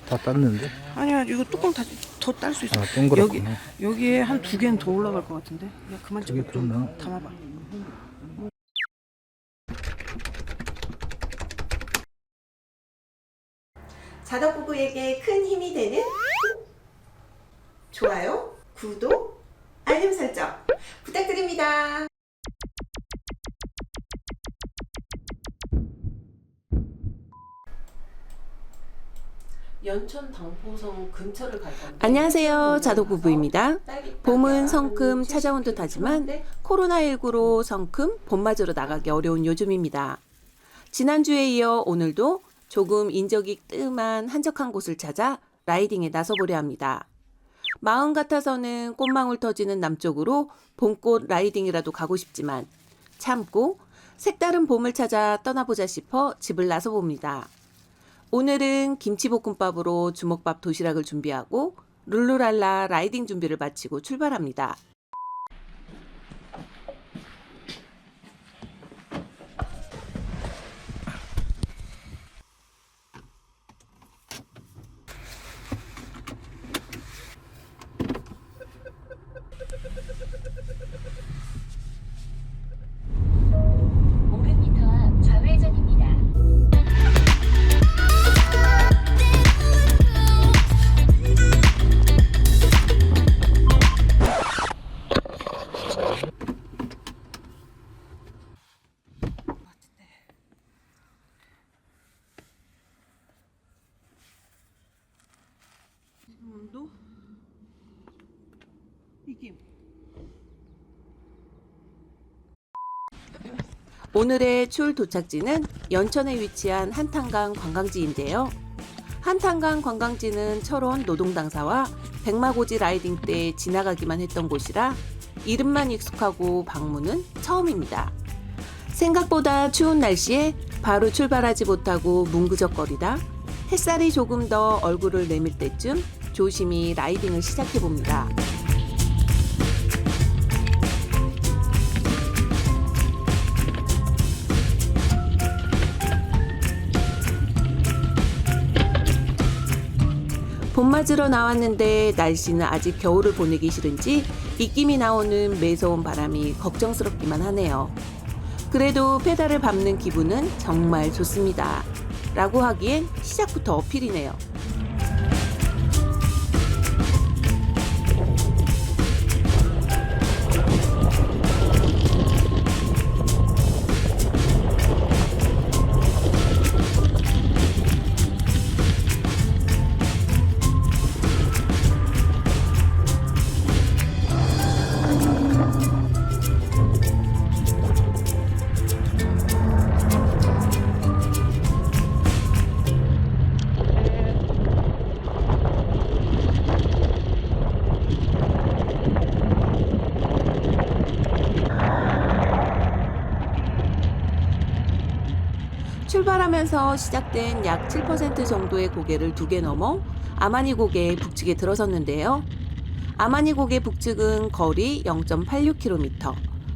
다 땄는데? 아니야, 이거 뚜껑 더 딸 수 있어. 아, 동그랗구나. 여기에 한 2개는 더 올라갈 것 같은데. 야, 그만 그게 좀 그렇나? 담아봐. 자덕부부에게 큰 힘이 되는 좋아요, 구독, 알림 설정 부탁드립니다. 연천 당포성 근처를 갈 건데. 안녕하세요, 자덕부부입니다. 봄은 성큼 찾아온 듯 하지만 코로나19로 성큼 봄맞으러 나가기 어려운 요즘입니다. 지난주에 이어 오늘도 조금 인적이 뜸한 한적한 곳을 찾아 라이딩에 나서보려 합니다. 마음 같아서는 꽃망울 터지는 남쪽으로 봄꽃 라이딩이라도 가고 싶지만 참고 색다른 봄을 찾아 떠나보자 싶어 집을 나서봅니다. 오늘은 김치볶음밥으로 주먹밥 도시락을 준비하고 룰루랄라 라이딩 준비를 마치고 출발합니다. 오늘의 출 도착지는 연천에 위치한 한탄강 관광지인데요. 한탄강 관광지는 철원 노동당사와 백마고지 라이딩 때 지나가기만 했던 곳이라 이름만 익숙하고 방문은 처음입니다. 생각보다 추운 날씨에 바로 출발하지 못하고 뭉그적거리다 햇살이 조금 더 얼굴을 내밀 때쯤 조심히 라이딩을 시작해봅니다. 봄 맞으러 나왔는데 날씨는 아직 겨울을 보내기 싫은지 입김이 나오는 매서운 바람이 걱정스럽기만 하네요. 그래도 페달을 밟는 기분은 정말 좋습니다. 라고 하기엔 시작부터 어필이네요. 출발하면서 시작된 약 7% 정도의 고개를 2개 넘어 아마니 고개 북측에 들어섰는데요. 아마니 고개 북측은 거리 0.86km,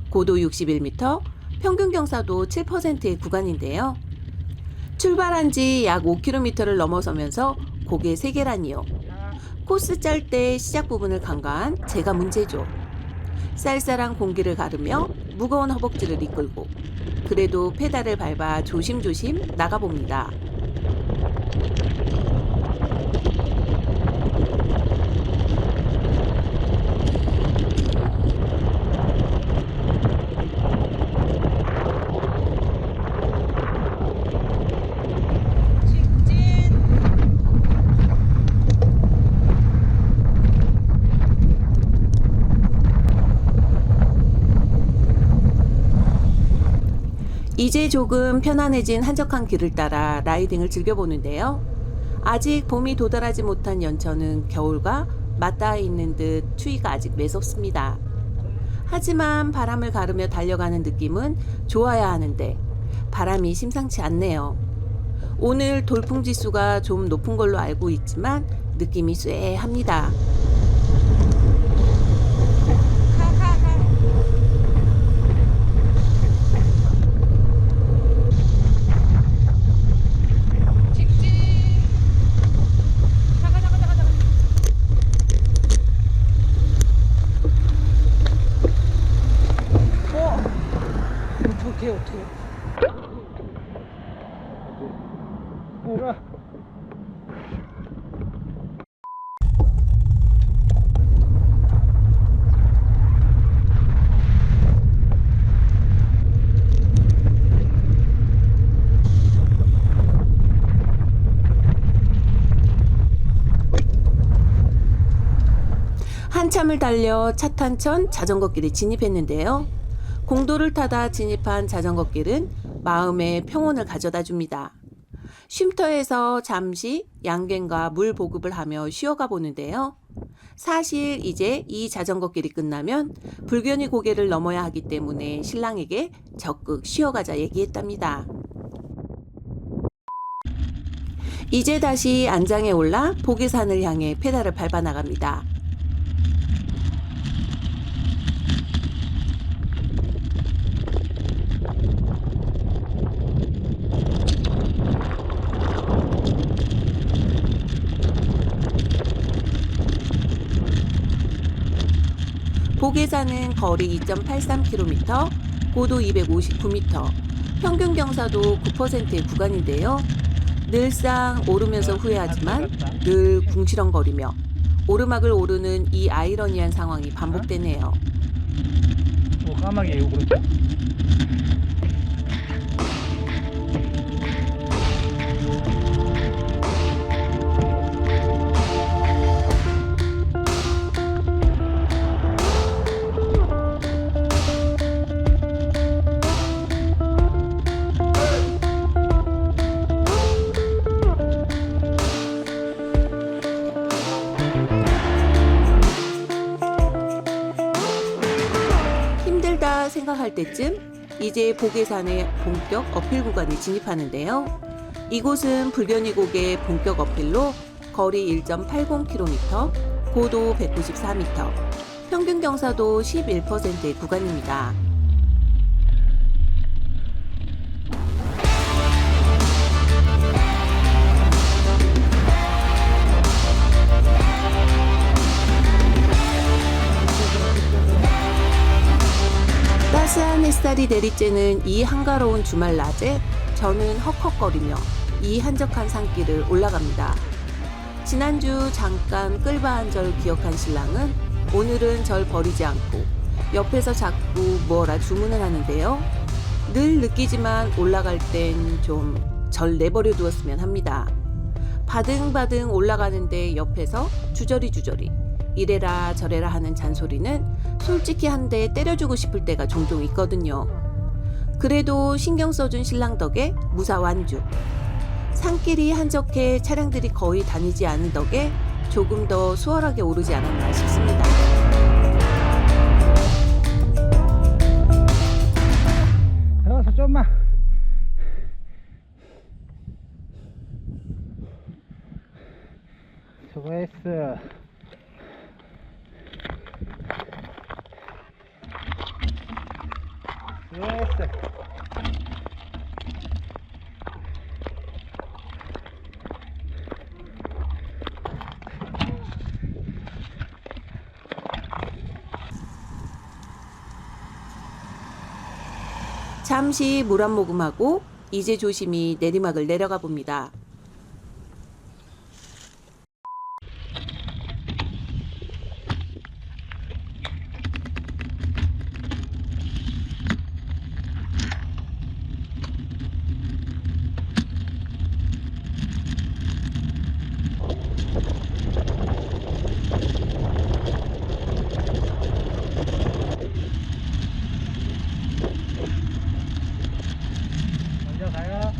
고도 61m, 평균 경사도 7%의 구간인데요. 출발한 지 약 5km를 넘어서면서 고개 3계란이요. 코스 짤 때 시작 부분을 간과한 제가 문제죠. 쌀쌀한 공기를 가르며 무거운 허벅지를 이끌고 그래도 페달을 밟아 조심조심 나가봅니다. 이제 조금 편안해진 한적한 길을 따라 라이딩을 즐겨보는데요. 아직 봄이 도달하지 못한 연천은 겨울과 맞닿아 있는 듯 추위가 아직 매섭습니다. 하지만 바람을 가르며 달려가는 느낌은 좋아야 하는데 바람이 심상치 않네요. 오늘 돌풍 지수가 좀 높은 걸로 알고 있지만 느낌이 쎄합니다. 어떻게 해요? 이리 와. 한참을 달려 차탄천 자전거길에 진입했는데요. 공도를 타다 진입한 자전거길은 마음의 평온을 가져다 줍니다. 쉼터에서 잠시 양갱과 물 보급을 하며 쉬어가 보는데요. 사실 이제 이 자전거길이 끝나면 불견이 고개를 넘어야 하기 때문에 신랑에게 적극 쉬어가자 얘기했답니다. 이제 다시 안장에 올라 보계산을 향해 페달을 밟아 나갑니다. 보계산은 거리 2.83km, 고도 259m, 평균 경사도 9%의 구간인데요. 늘상 오르면서 후회하지만 늘 궁시렁거리며 오르막을 오르는 이 아이러니한 상황이 반복되네요. 뭐 까마귀 이거 그렇죠? 힘들다 생각할 때쯤 이제 보계산의 본격 어필 구간에 진입하는데요. 이곳은 불견이 고개 본격 어필로 거리 1.80km, 고도 194m, 평균 경사도 11%의 구간입니다. 따스한 햇살이 내리쬐는 이 한가로운 주말 낮에 저는 헉헉거리며 이 한적한 산길을 올라갑니다. 지난주 잠깐 끌바한 절 기억한 신랑은 오늘은 절 버리지 않고 옆에서 자꾸 뭐라 주문을 하는데요. 늘 느끼지만 올라갈 땐 좀 절 내버려 두었으면 합니다. 바등바등 올라가는데 옆에서 주저리 이래라 저래라 하는 잔소리는 솔직히 한 대 때려주고 싶을 때가 종종 있거든요. 그래도 신경 써준 신랑 덕에 무사 완주. 산길이 한적해 차량들이 거의 다니지 않은 덕에 조금 더 수월하게 오르지 않았나 싶습니다. 들어가서 좀만. 수고했어. 수고했어. 잠시 물 한 모금하고 이제 조심히 내리막을 내려가 봅니다. 먼저 가요.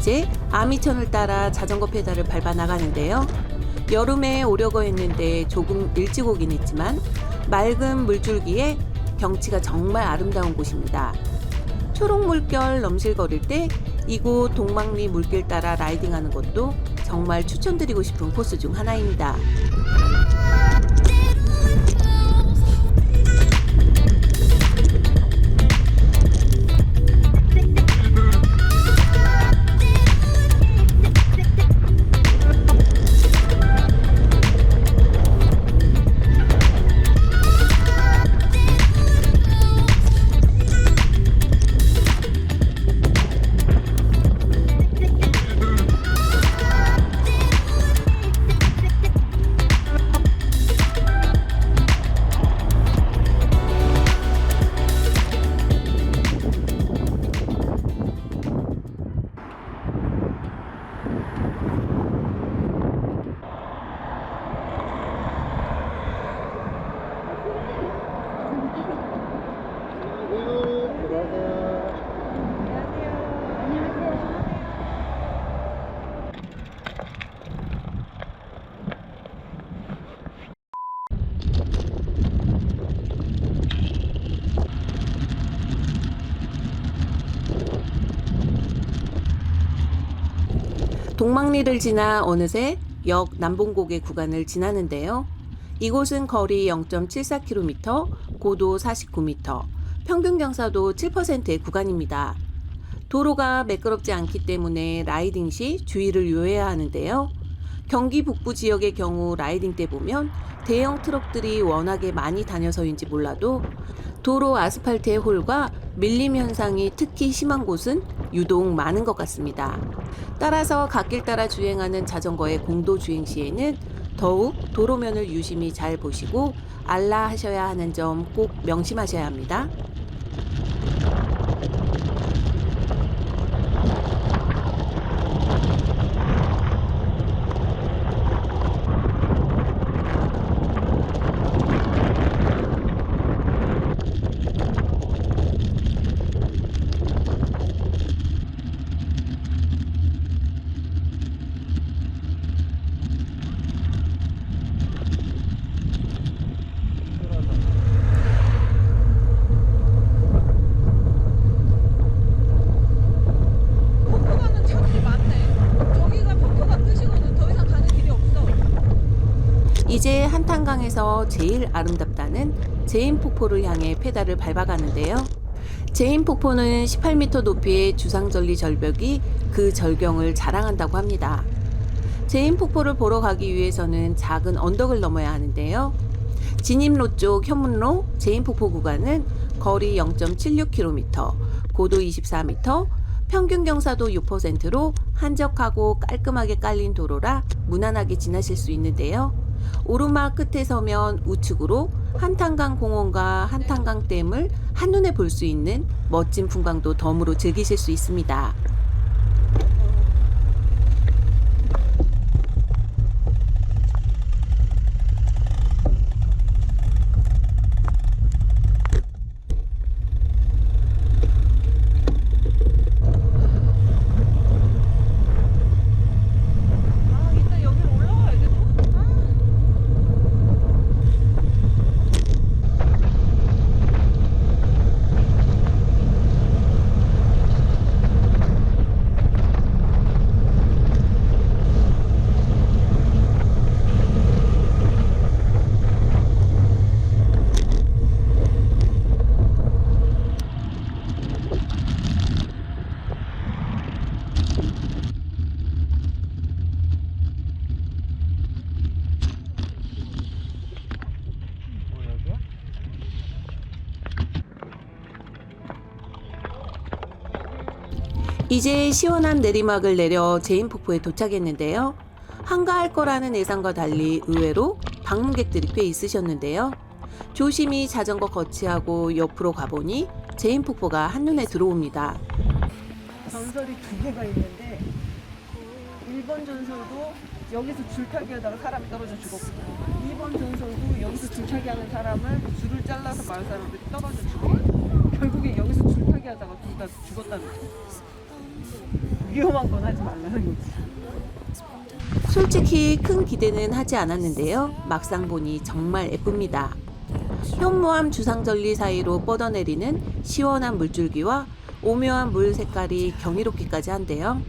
이제 아미천을 따라 자전거 페달을 밟아 나가는데요. 여름에 오려고 했는데 조금 일찍 오긴 했지만 맑은 물줄기에 경치가 정말 아름다운 곳입니다. 초록 물결 넘실거릴 때 이곳 동막리 물길 따라 라이딩하는 것도 정말 추천드리고 싶은 코스 중 하나입니다. 동막리를 지나 어느새 역 남봉고개 구간을 지나는데요. 이곳은 거리 0.74km, 고도 49m, 평균 경사도 7%의 구간입니다. 도로가 매끄럽지 않기 때문에 라이딩 시 주의를 요해야 하는데요. 경기 북부 지역의 경우 라이딩 때 보면 대형 트럭들이 워낙에 많이 다녀서인지 몰라도 도로 아스팔트의 홀과 밀림 현상이 특히 심한 곳은 유독 많은 것 같습니다. 따라서 갓길 따라 주행하는 자전거의 공도 주행 시에는 더욱 도로면을 유심히 잘 보시고 알라하셔야 하는 점 꼭 명심하셔야 합니다. 이제 한탄강에서 제일 아름답다는 제인폭포를 향해 페달을 밟아가는데요. 제인폭포는 18m 높이의 주상절리 절벽이 그 절경을 자랑한다고 합니다. 제인폭포를 보러 가기 위해서는 작은 언덕을 넘어야 하는데요. 진입로 쪽 현문로 제인폭포 구간은 거리 0.76km, 고도 24m, 평균 경사도 6%로 한적하고 깔끔하게 깔린 도로라 무난하게 지나실 수 있는데요. 오르막 끝에 서면 우측으로 한탄강 공원과 한탄강 댐을 한눈에 볼 수 있는 멋진 풍광도 덤으로 즐기실 수 있습니다. 이제 시원한 내리막을 내려 제인폭포에 도착했는데요. 한가할 거라는 예상과 달리 의외로 방문객들이 꽤 있으셨는데요. 조심히 자전거 거치하고 옆으로 가보니 제인폭포가 한눈에 들어옵니다. 전설이 두 개가 있는데 1번 전설도 여기서 줄타기 하다가 사람이 떨어져 죽었고 2번 전설도 여기서 줄타기 하는 사람을 줄을 잘라서 마을 사람들이 떨어져 죽고 결국에 여기서 줄타기 하다가 둘 다 죽었다는 거죠. 위험한 건 하지 말라는 거지. 솔직히 큰 기대는 하지 않았는데요. 막상 보니 정말 예쁩니다. 현무암 주상절리 사이로 뻗어내리는 시원한 물줄기와 오묘한 물 색깔이 경이롭기까지 한데요.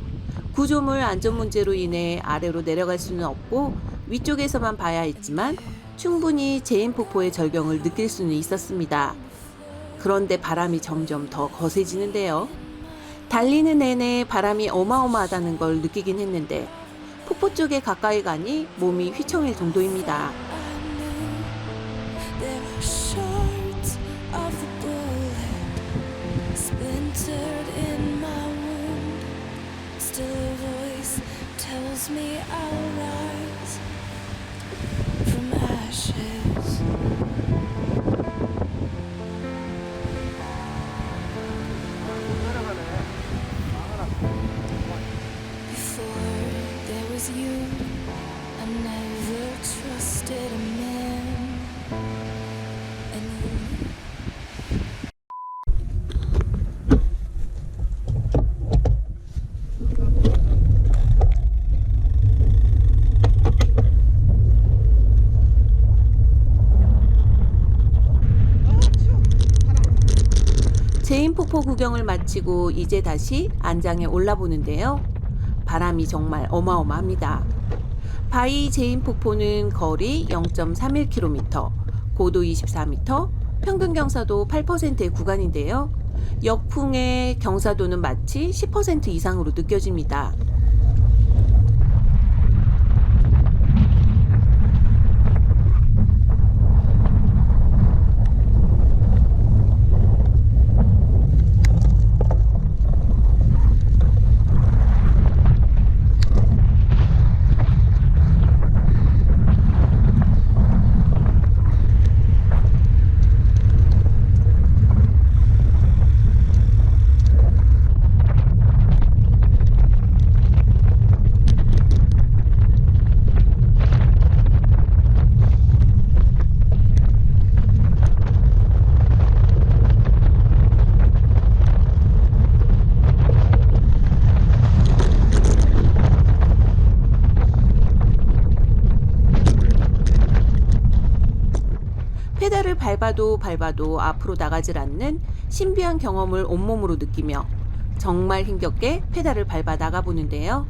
구조물 안전 문제로 인해 아래로 내려갈 수는 없고 위쪽에서만 봐야 했지만 충분히 제인폭포의 절경을 느낄 수는 있었습니다. 그런데 바람이 점점 더 거세지는데요. 달리는 내내 바람이 어마어마하다는 걸 느끼긴 했는데 폭포 쪽에 가까이 가니 몸이 휘청일 정도입니다. There are shards of the bullet splintered in my wound. Still a voice tells me I'll rise from ashes. Before there was you, I never trusted a man. And you 제인폭포 구경을 마치고 이제 다시 안장에 올라보는데요. 바람이 정말 어마어마합니다. 바위 제인폭포는 거리 0.31km, 고도 24m, 평균 경사도 8%의 구간인데요. 역풍에 경사도는 마치 10% 이상으로 느껴집니다. 페달을 밟아도 앞으로 나가질 않는 신비한 경험을 온몸으로 느끼며 정말 힘겹게 페달을 밟아 나가보는데요.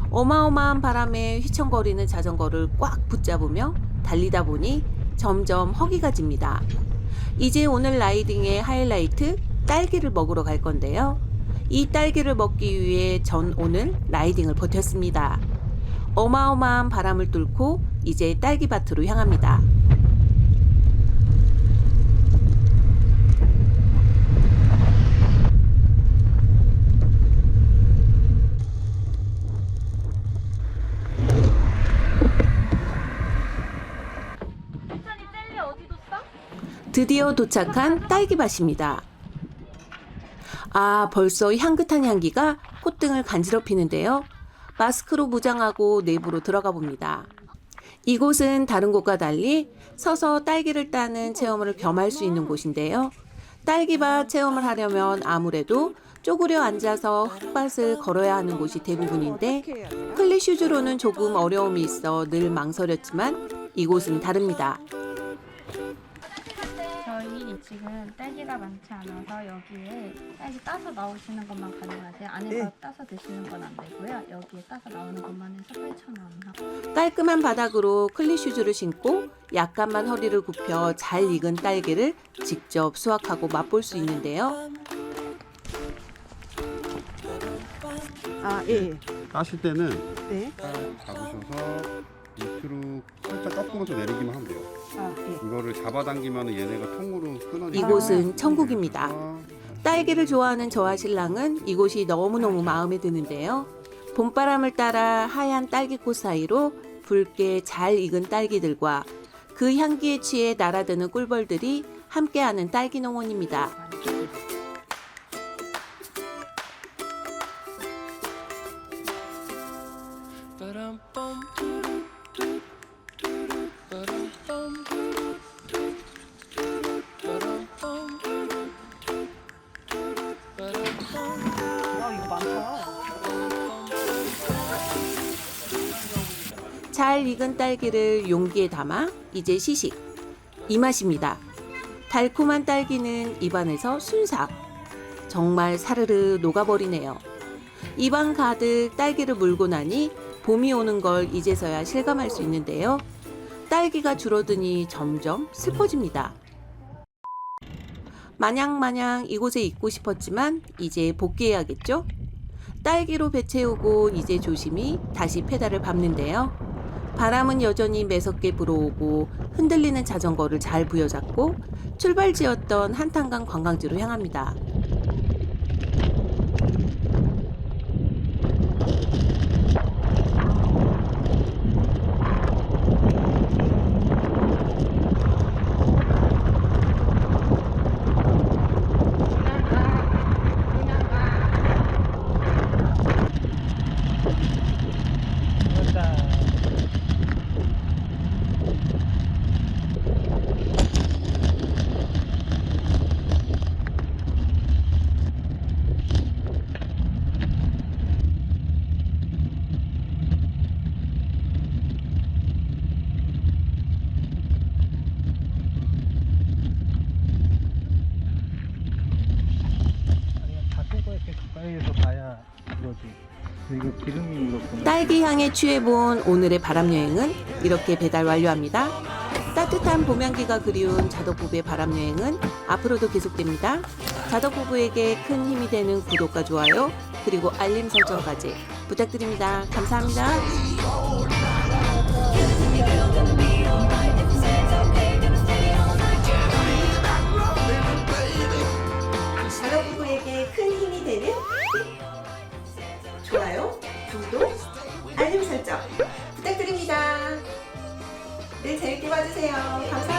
어마어마한 바람에 휘청거리는 자전거를 꽉 붙잡으며 달리다 보니 점점 허기가 집니다. 이제 오늘 라이딩의 하이라이트 딸기를 먹으러 갈 건데요. 이 딸기를 먹기 위해 전 오늘 라이딩을 버텼습니다. 어마어마한 바람을 뚫고 이제 딸기밭으로 향합니다. 드디어 도착한 딸기밭입니다. 아, 벌써 향긋한 향기가 콧등을 간지럽히는데요. 마스크로 무장하고 내부로 들어가 봅니다. 이곳은 다른 곳과 달리 서서 딸기를 따는 체험을 겸할 수 있는 곳인데요. 딸기밭 체험을 하려면 아무래도 쪼그려 앉아서 흙밭을 걸어야 하는 곳이 대부분인데 클리 슈즈로는 조금 어려움이 있어 늘 망설였지만 이곳은 다릅니다. 저희 지금 딸기가 많지 않아서 여기에 딸기 따서 나오시는 것만 가능하세요. 안에서 네. 따서 드시는 건 안 되고요. 여기에 따서 나오는 것만 해서 8,000원 하고. 깔끔한 바닥으로 클리 슈즈를 신고 약간만 허리를 굽혀 잘 익은 딸기를 직접 수확하고 맛볼 수 있는데요. 아, 예. 따실 때는 네. 잡으셔서 밑으로 살짝 꺾으면서 내리기만 하면 돼요. 아, 예. 이거를 잡아당기면 얘네가 통으로 끊어지고 이곳은 천국입니다. 딸기를 좋아하는 저와 신랑은 이곳이 너무너무 마음에 드는데요. 봄바람을 따라 하얀 딸기꽃 사이로 붉게 잘 익은 딸기들과 그 향기에 취해 날아드는 꿀벌들이 함께하는 딸기 농원입니다. 와, 이거 많다. 잘 익은 딸기를 용기에 담아 이제 시식. 이 맛입니다. 달콤한 딸기는 입안에서 순삭. 정말 사르르 녹아버리네요. 입안 가득 딸기를 물고 나니 봄이 오는 걸 이제서야 실감할 수 있는데요. 딸기가 줄어드니 점점 슬퍼집니다. 마냥 이곳에 있고 싶었지만 이제 복귀해야겠죠? 딸기로 배 채우고 이제 조심히 다시 페달을 밟는데요. 바람은 여전히 매섭게 불어오고 흔들리는 자전거를 잘 부여잡고 출발지였던 한탄강 관광지로 향합니다. 가까이에서 봐야 이거지. 이거 기름이 묻었구나. 딸기 향에 취해본 오늘의 바람여행은 이렇게 배달 완료합니다. 따뜻한 봄향기가 그리운 자덕부부의 바람여행은 앞으로도 계속됩니다. 자덕부부에게 큰 힘이 되는 구독과 좋아요 그리고 알림 설정까지 부탁드립니다. 감사합니다. 자덕부부에게 큰 힘이 되는 좋아요, 구독, 알림 설정 부탁드립니다. 늘 재밌게 봐주세요. 감사합니다.